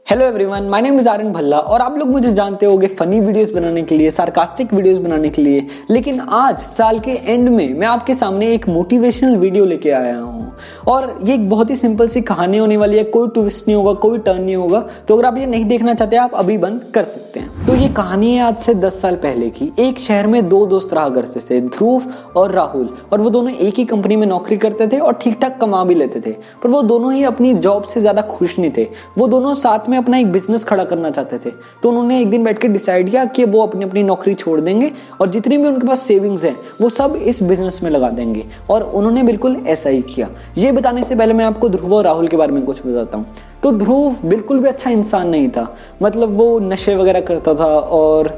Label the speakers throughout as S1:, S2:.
S1: Hello everyone, my name is Aryan Bhalla और आप लोग मुझे जानते होंगे फनी वीडियोस बनाने के लिए, सार्कास्टिक वीडियोस बनाने के लिए। लेकिन आज साल के एंड में मैं आपके सामने एक मोटिवेशनल वीडियो लेके आया हूँ और ये एक बहुत ही सिंपल सी कहानी होने वाली है। कोई ट्विस्ट नहीं होगा, कोई टर्न नहीं होगा। तो अगर आप ये नहीं देखना चाहते आप अभी बंद कर सकते हैं। तो ये कहानी है आज से 10 साल पहले की। एक शहर में दो दोस्त रहा करते थे, ध्रुव और राहुल, और वो दोनों एक ही कंपनी में नौकरी करते थे और ठीक ठाक कमा भी लेते थे। पर वो दोनों ही अपनी जॉब से ज्यादा खुश नहीं थे। वो दोनों साथ में अपना एक बिजनेस खड़ा करना चाहते थे। तो उन्होंने एक दिन बैठ के डिसाइड किया कि वो अपनी अपनी नौकरी छोड़ देंगे और जितनी भी उनके पास सेविंग्स हैं वो सब इस बिजनेस में लगा देंगे। और उन्होंने बिल्कुल ऐसा ही किया। ये बताने से पहले मैं आपको ध्रुव और राहुल के बारे में कुछ बताता हूँ। तो ध्रुव बिल्कुल भी अच्छा इंसान नहीं था। मतलब वो नशे वगैरह करता था और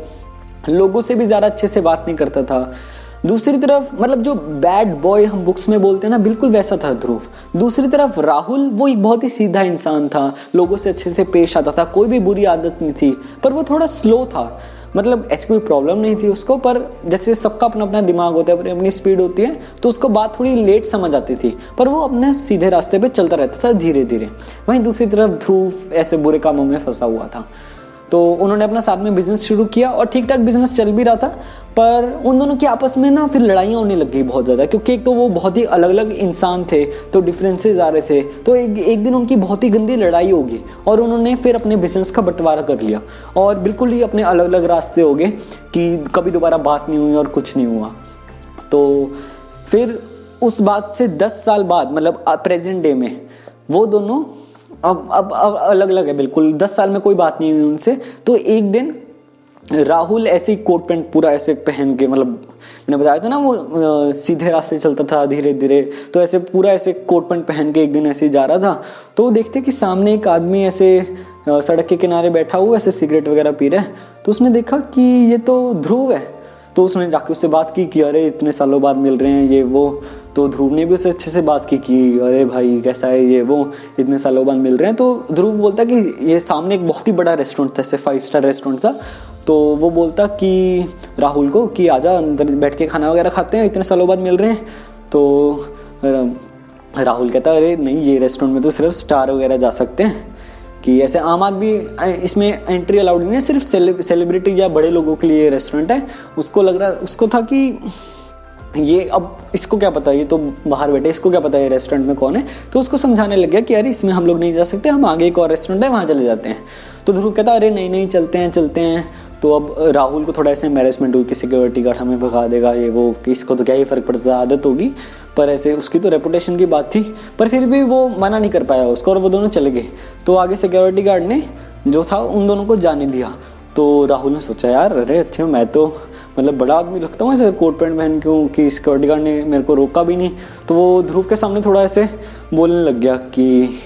S1: लोगों से भी ज्यादा अच्छे से बात नहीं करता था। दूसरी तरफ मतलब जो बैड बॉय हम बुक्स में बोलते हैं ना, बिल्कुल वैसा था ध्रुव। दूसरी तरफ राहुल वो एक बहुत ही सीधा इंसान था, लोगों से अच्छे से पेश आता था, कोई भी बुरी आदत नहीं थी। पर वो थोड़ा स्लो था। मतलब ऐसी कोई प्रॉब्लम नहीं थी उसको, पर जैसे सबका अपना अपना दिमाग होता है, अपनी स्पीड होती है, तो उसको बात थोड़ी लेट समझ आती थी। पर वो अपने सीधे रास्ते पे चलता रहता था धीरे धीरे। वहीं दूसरी तरफ ध्रुव ऐसे बुरे कामों में फंसा हुआ था। तो उन्होंने अपना साथ में बिजनेस शुरू किया और ठीक ठाक बिजनेस चल भी रहा था। पर उन दोनों की आपस में ना फिर लड़ाइयाँ होने लग गई बहुत ज़्यादा, क्योंकि एक तो वो बहुत ही अलग अलग इंसान थे, तो डिफरेंसेस आ रहे थे। तो एक दिन उनकी बहुत ही गंदी लड़ाई होगी और उन्होंने फिर अपने बिजनेस का बंटवारा कर लिया और बिल्कुल ही अपने अलग अलग रास्ते हो गए कि कभी दोबारा बात नहीं हुई और कुछ नहीं हुआ। तो फिर उस बात से 10 साल बाद मतलब प्रेजेंट डे में वो दोनों अब अलग अलग है बिल्कुल। 10 साल में कोई बात नहीं हुई उनसे। तो एक दिन राहुल ऐसे ही कोट पैंट पूरा ऐसे पहन के, मतलब मैंने बताया था ना वो सीधे रास्ते चलता था धीरे धीरे, तो ऐसे पूरा ऐसे कोट पैंट पहन के एक दिन ऐसे ही जा रहा था। तो वो देखते कि सामने एक आदमी ऐसे सड़क के किनारे बैठा हुआ ऐसे सिगरेट वगैरह पी रहा है। तो उसने देखा कि ये तो ध्रुव है। तो उसने जाके उससे बात की कि अरे इतने सालों बाद मिल रहे हैं ये वो। तो ध्रुव ने भी उससे अच्छे से बात की कि अरे भाई कैसा है ये वो, इतने सालों बाद मिल रहे हैं। तो ध्रुव बोलता कि ये सामने एक बहुत ही बड़ा रेस्टोरेंट था, ऐसे 5 स्टार रेस्टोरेंट था। तो वो बोलता कि राहुल को कि आजा अंदर बैठ के खाना वगैरह खाते हैं, इतने सालों बाद मिल रहे हैं। तो राहुल कहता अरे नहीं, ये रेस्टोरेंट में तो सिर्फ स्टार वगैरह जा सकते हैं, कि ऐसे आम आदमी इसमें एंट्री अलाउड नहीं है, सिर्फ सेलिब्रिटी या बड़े लोगों के लिए रेस्टोरेंट है। उसको था कि ये अब इसको क्या पता, ये तो बाहर बैठे, इसको क्या पता है रेस्टोरेंट में कौन है। तो उसको समझाने लग गया कि अरे इसमें हम लोग नहीं जा सकते, हम आगे एक और रेस्टोरेंट है वहाँ चले जाते हैं। तो ध्रुव कहता अरे नहीं चलते हैं। तो अब राहुल को थोड़ा ऐसे एम्बैरेसमेंट हुई कि सिक्योरिटी गार्ड हमें भगा देगा ये वो, कि इसको तो क्या ही फर्क पड़ता, आदत होगी। पर ऐसे उसकी तो रेपुटेशन की बात थी। पर फिर भी वो मना नहीं कर पाया उसको और वो दोनों चले गए। तो आगे सिक्योरिटी गार्ड ने जो था उन दोनों को जाने दिया। तो राहुल ने सोचा यार अरे अच्छा, मैं तो मतलब बड़ा आदमी लगता हूँ ऐसे कोट पैंट पहन क्यों, कि सिक्योरिटी गार्ड ने मेरे को रोका भी नहीं। तो वो ध्रुव के सामने थोड़ा ऐसे बोलने लग गया कि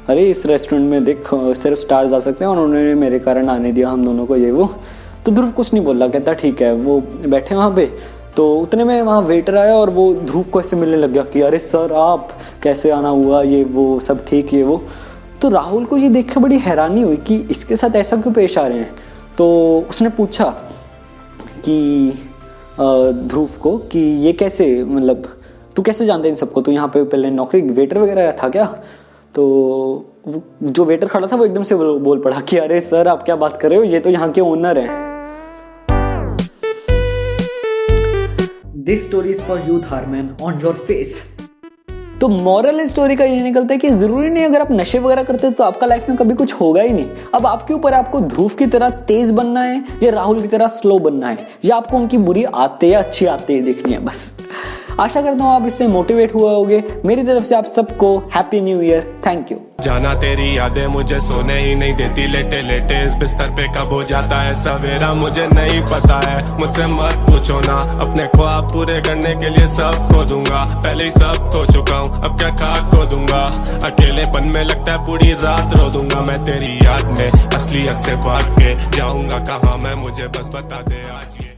S1: अरे इस रेस्टोरेंट में देख सिर्फ स्टार्स आ सकते हैं और उन्होंने मेरे कारण आने दिया हम दोनों को ये वो। तो ध्रुव कुछ नहीं बोला, कहता ठीक है। वो बैठे वहाँ पे। तो उतने में वहाँ वेटर आया और वो ध्रुव को ऐसे मिलने लग गया कि अरे सर आप कैसे आना हुआ, ये वो सब ठीक ये वो। तो राहुल को ये देख के बड़ी हैरानी हुई कि इसके साथ ऐसा क्यों पेश आ रहे हैं। तो उसने पूछा कि ध्रुव को कि ये कैसे, मतलब तू कैसे जानता है इन सबको, तू यहाँ पे पहले नौकरी वेटर वगैरह था क्या। तो जो वेटर खड़ा था वो एकदम से बोल पड़ा कि अरे सर आप क्या बात कर रहे हो, ये तो यहाँ के ओनर हैं। This story is for youth harman on your face. तो मॉरल स्टोरी का ये निकलता है कि जरूरी नहीं अगर आप नशे वगैरह करते हो तो आपका लाइफ में कभी कुछ होगा ही नहीं। अब आपके ऊपर आपको ध्रुव की तरह तेज बनना है या राहुल की तरह स्लो बनना है, या आपको उनकी बुरी आदतें या अच्छी आदतें देखनी है बस। आशा करता हूँ आप इससे मोटिवेट हुए होगे। मेरी तरफ से आप सबको happy new year. Thank you.
S2: जाना तेरी यादें मुझे सोने ही नहीं देती, लेटे लेटे इस बिस्तर पे कब हो जाता है सवेरा मुझे नहीं पता है। मुझसे मत पूछो ना, अपने ख्वाब पूरे करने के लिए सब खो दूंगा। पहले ही सब खो चुका हूँ, अब क्या खाक खो दूंगा। अकेलेपन में लगता है पूरी रात रो दूंगा मैं तेरी याद में, असलियत से भाग के जाऊंगा कहाँ मैं, मुझे बस बता दे आज ये।